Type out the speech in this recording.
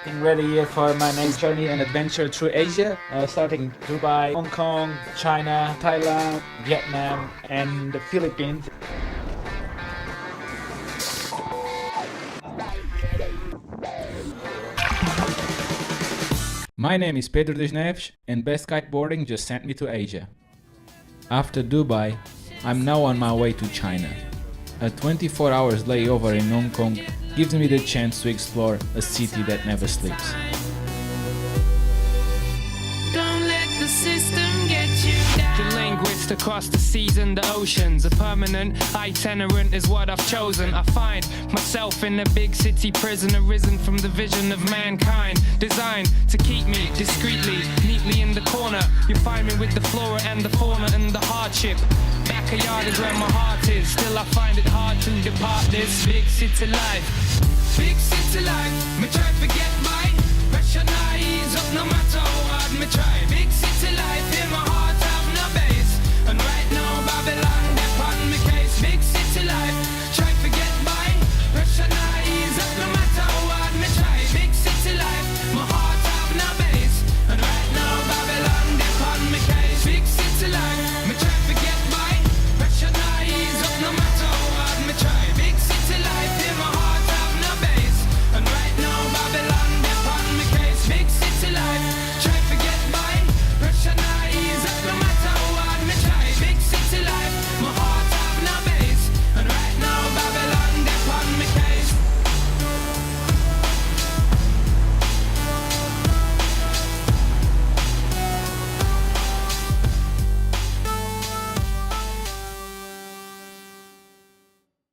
Getting ready for my next journey and adventure through Asia, starting Dubai, Hong Kong, China, Thailand, Vietnam, and the Philippines. My name is Pedro Neves, and Best Kiteboarding just sent me to Asia. After Dubai, I'm now on my way to China. A 24 hours layover in Hong Kong gives me the chance to explore a city that never sleeps. Don't let the system get you down. The linguist across the seas and the oceans. A permanent itinerant is what I've chosen. I find myself in a big city prison, arisen from the vision of mankind, designed to keep me discreetly, neatly in the corner. You find me with the flora and the fauna and the hardship. Backyard is where my heart is. Still I find it hard to depart this big city life. Big city life, me try to forget my pressure. Nah, ease up no matter how hard me try. Big city life,